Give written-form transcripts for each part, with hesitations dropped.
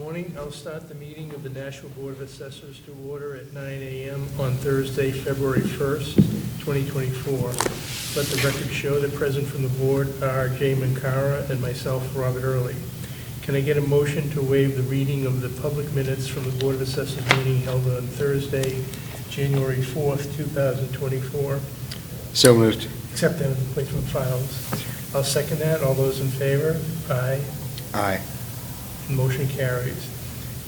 Morning. I'll start the meeting of the National Board of Assessors to order at 9 a.m. on Thursday, February 1st, 2024. Let the record show that present from the board are Jay Mankara and myself, Robert Early. Can I get a motion to waive the reading of the public minutes from the Board of Assessors meeting held on Thursday, January 4th, 2024? So moved. Accept them and place on files. I'll second that. All those in favor? Aye. Aye. Motion carries.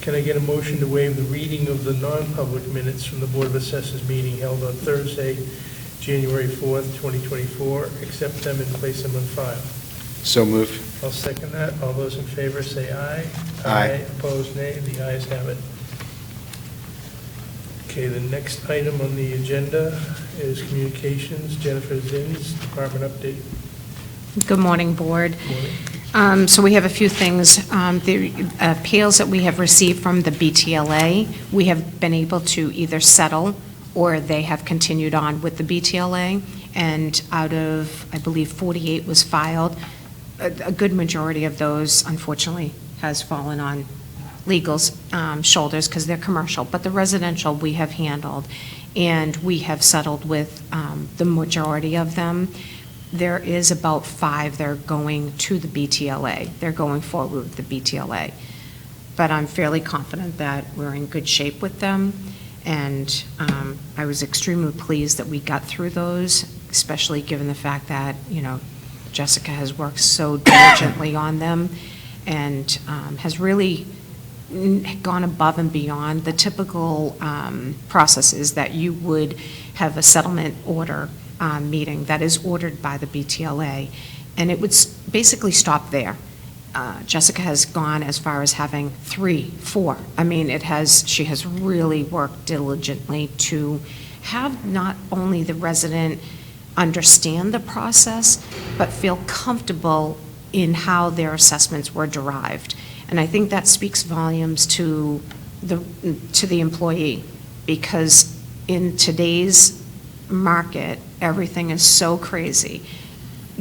Can I get a motion to waive the reading of the non-public minutes from the Board of Assessors meeting held on Thursday, January 4th, 2024? Accept them and place them on file. So moved. I'll second that. All those in favor say aye. Aye. Opposed, nay. The ayes have it. Okay, the next item on the agenda is communications. Jennifer Zinn's department update. Good morning, Board. Morning. So we have a few things. The appeals that we have received from the BTLA, we have been able to either settle or they have continued on with the BTLA. And out of, I believe, 48 was filed, a good majority of those, unfortunately, has fallen on legal's shoulders because they're commercial. But the residential we have handled, and we have settled with the majority of them. There is about 5 that are going to the BTLA. They're going forward with the BTLA. But I'm fairly confident that we're in good shape with them. And I was extremely pleased that we got through those, especially given the fact that, you know, Jessica has worked so diligently on them and has really gone above and beyond the typical processes that you would have a settlement order meeting that is ordered by the BTLA, and it would basically stop there. Jessica has gone as far as having 3, 4. I mean, she has really worked diligently to have not only the resident understand the process, but feel comfortable in how their assessments were derived. And I think that speaks volumes to the employee, because in today's market, everything is so crazy.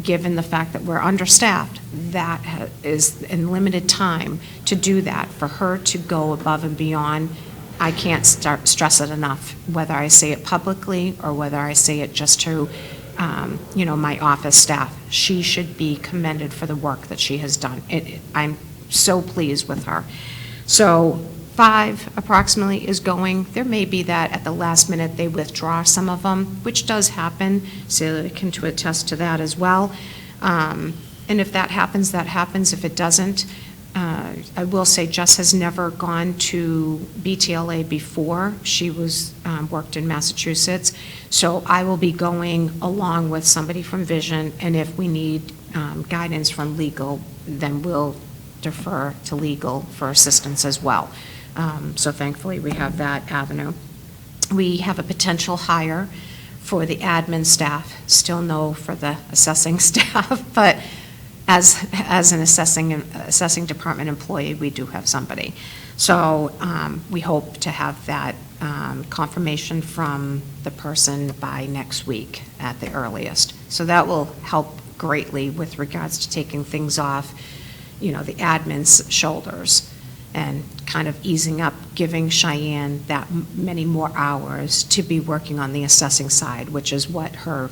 Given the fact that we're understaffed, that is in limited time to do that. For her to go above and beyond, I can't stress it enough, whether I say it publicly or whether I say it just to my office staff. She should be commended for the work that she has done. I'm so pleased with her. So 5 approximately is going. There may be that at the last minute they withdraw some of them, which does happen. Celia can attest to that as well. And if that happens, that happens. If it doesn't, I will say Jess has never gone to BTLA before. She was worked in Massachusetts. So I will be going along with somebody from Vision, and if we need guidance from legal, then we'll defer to legal for assistance as well. So thankfully we have that avenue. We have a potential hire for the admin staff, still no for the assessing staff, but as an assessing department employee, we do have somebody. So we hope to have that confirmation from the person by next week at the earliest. So that will help greatly with regards to taking things off, the admin's shoulders and kind of easing up, giving Cheyenne that many more hours to be working on the assessing side, which is what her,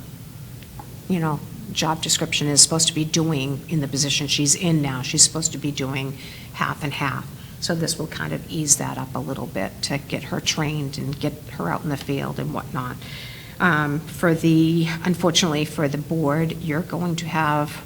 job description is supposed to be doing in the position she's in now. She's supposed to be doing half and half. So this will kind of ease that up a little bit to get her trained and get her out in the field and whatnot. Unfortunately for the board, you're going to have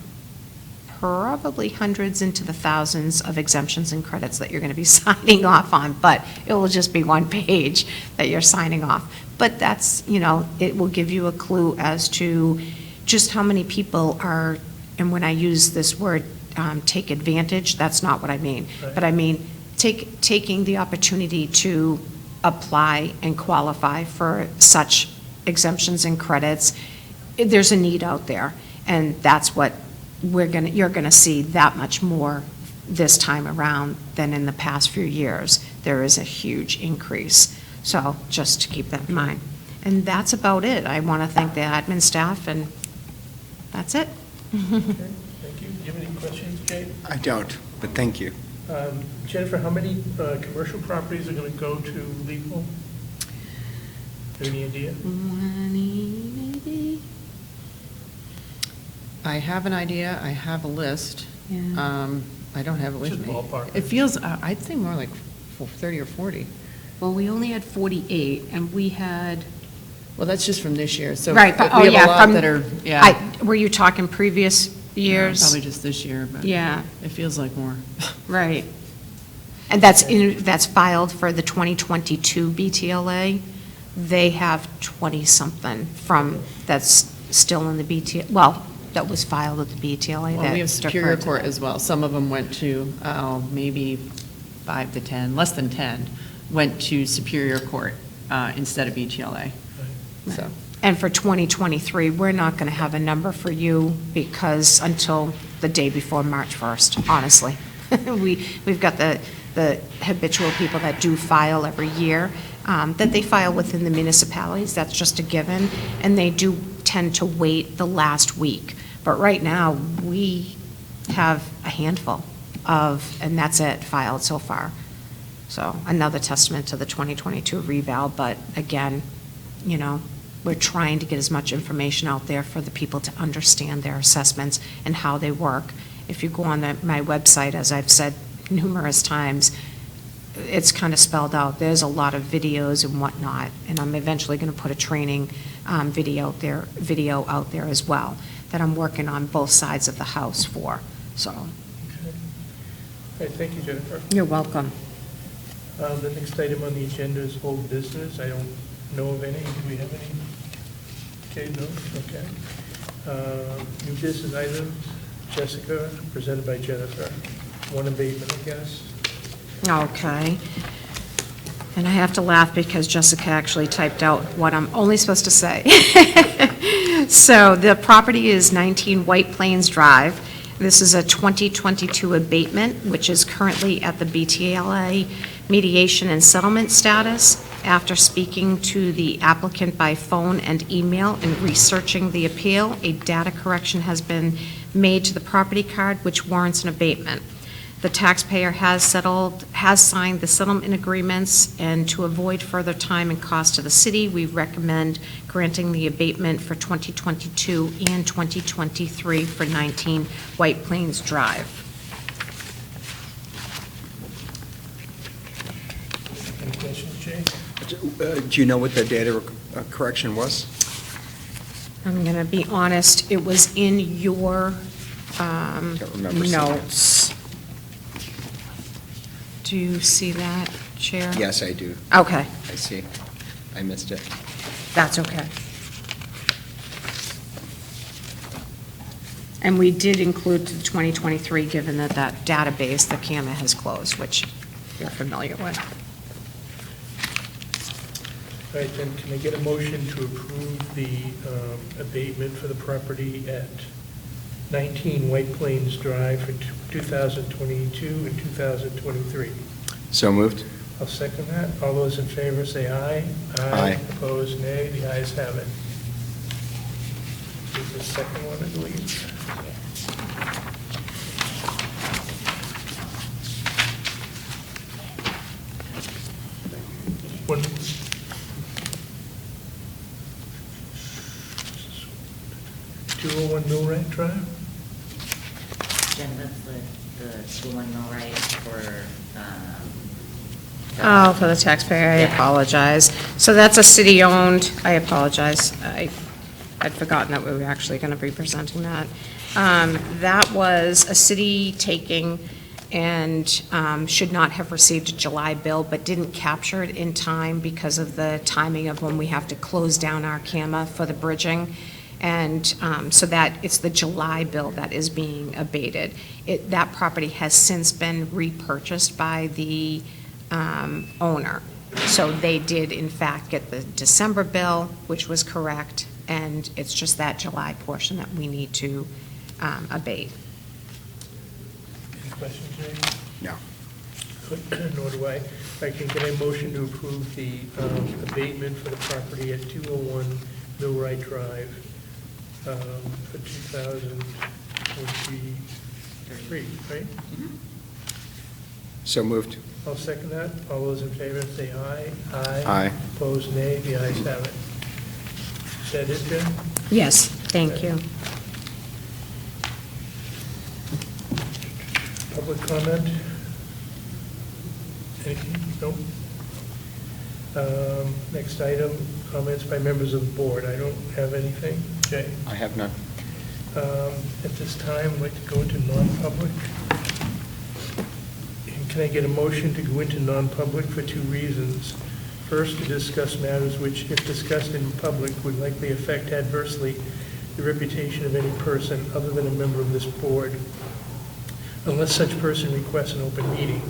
probably hundreds into the thousands of exemptions and credits that you're going to be signing off on, but it will just be one page that you're signing off. But that's, it will give you a clue as to just how many people are, and when I use this word, take advantage, that's not what I mean. Right. But I mean, taking the opportunity to apply and qualify for such exemptions and credits. There's a need out there, and that's what you're gonna see that much more this time around than in the past few years. There is a huge increase. So just to keep that in mind. And that's about it. I want to thank the admin staff, and that's it. Okay, thank you. Do you have any questions, Jay? I don't, but thank you. Jennifer, how many commercial properties are going to go to legal? Any idea? 20, maybe? I have an idea, I have a list. Yeah. I don't have it with Just me. ballpark. It feels, I'd say more like 30 or 40. Well, we only had 48, and we had... Well, that's just from this year, so. Right, but, we oh, have a yeah, lot from... that are, yeah. Were you talking previous years? Probably just this year, but. Yeah. It feels like more. Right. And that's filed for the 2022 BTLA. They have 20-something that's still in the BTLA, well, that was filed at the BTLA. Well, we have that Superior deferred to Court that. as well. Some of them went to, maybe 5 to 10, less than 10, went to Superior Court instead of BTLA, so. And for 2023, we're not going to have a number for you because until the day before March 1st, honestly. We've got the habitual people that do file every year, that they file within the municipalities, that's just a given, and they do tend to wait the last week. But right now, we have a handful of, and that's it, filed so far. So another testament to the 2022 reval, but again, you know, we're trying to get as much information out there for the people to understand their assessments and how they work. If you go on my website, as I've said numerous times, it's kind of spelled out. There's a lot of videos and whatnot, and I'm eventually going to put a training video out there as well that I'm working on both sides of the house for. So, Okay. All right, thank you, Jennifer. you're welcome. The next item on the agenda is old business. I don't know of any. Do we have any? Okay, no? Okay. New business items. Jessica, presented by Jennifer. One abatement, I guess. Okay. And I have to laugh because Jessica actually typed out what I'm only supposed to say. So the property is 19 White Plains Drive. This is a 2022 abatement, which is currently at the BTLA mediation and settlement status. After speaking to the applicant by phone and email and researching the appeal, a data correction has been made to the property card, which warrants an abatement. The taxpayer has signed the settlement agreements, and to avoid further time and cost to the city, we recommend granting the abatement for 2022 and 2023 for 19 White Plains Drive. Any questions, Jay? Do you know what the data correction was? I'm going to be honest, it was in your Don't remember seeing it. notes. Do you see that, Chair? Yes, I do. Okay, I see. I missed it. that's okay. And we did include the 2023, given that that database, the CAMA has closed, which you're familiar with. All right, then, can I get a motion to approve the abatement for the property at 19 White Plains Drive for 2022 and 2023? So moved. I'll second that. All those in favor say aye. Aye. Opposed, nay. The ayes have it. Is the second one, I believe. One. 201 Millwright Drive? Jen, that's the school and mill right for, Oh, for the taxpayer, I Yeah. apologize. So that's a city-owned, I apologize. I'd forgotten that we were actually going to be presenting that. That was a city taking and should not have received a July bill, but didn't capture it in time because of the timing of when we have to close down our CAMA for the bridging. And so that, it's the July bill that is being abated. That property has since been repurchased by the owner. So they did, in fact, get the December bill, which was correct, and it's just that July portion that we need to abate. Any questions, Jay? No. Nor do I. I can get a motion to approve the abatement for the property at 201 Millwright Drive for 2023, right? So moved. I'll second that. All those in favor say aye. Aye. Opposed, nay. The ayes have it. Is that it, Jen? Yes, thank you. Public comment? Anything? Nope. Next item, comments by members of the board. I don't have anything. Jay? I have none. At this time, I'd like to go into non-public. And can I get a motion to go into non-public for two reasons? First, to discuss matters which, if discussed in public, would likely affect adversely the reputation of any person other than a member of this board, unless such person requests an open meeting.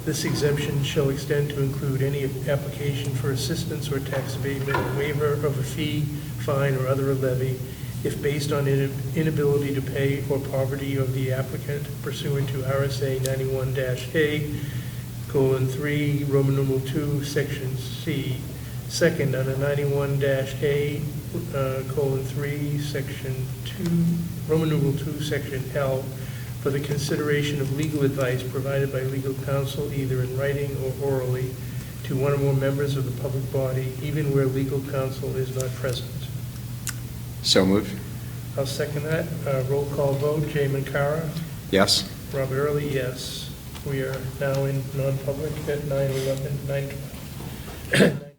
This exemption shall extend to include any application for assistance or tax abatement, waiver of a fee, fine, or other levy, if based on inability to pay or poverty of the applicant pursuant to RSA 91-A:3, Roman numeral 2, Section C. Second, under 91-A:3, Section 2, Roman numeral 2, Section L, for the consideration of legal advice provided by legal counsel, either in writing or orally, to one or more members of the public body, even where legal counsel is not present. So moved. I'll second that. Roll call vote, Jay Mancara. Yes. Robert Early, yes. We are now in non-public at 9:11, 9:12.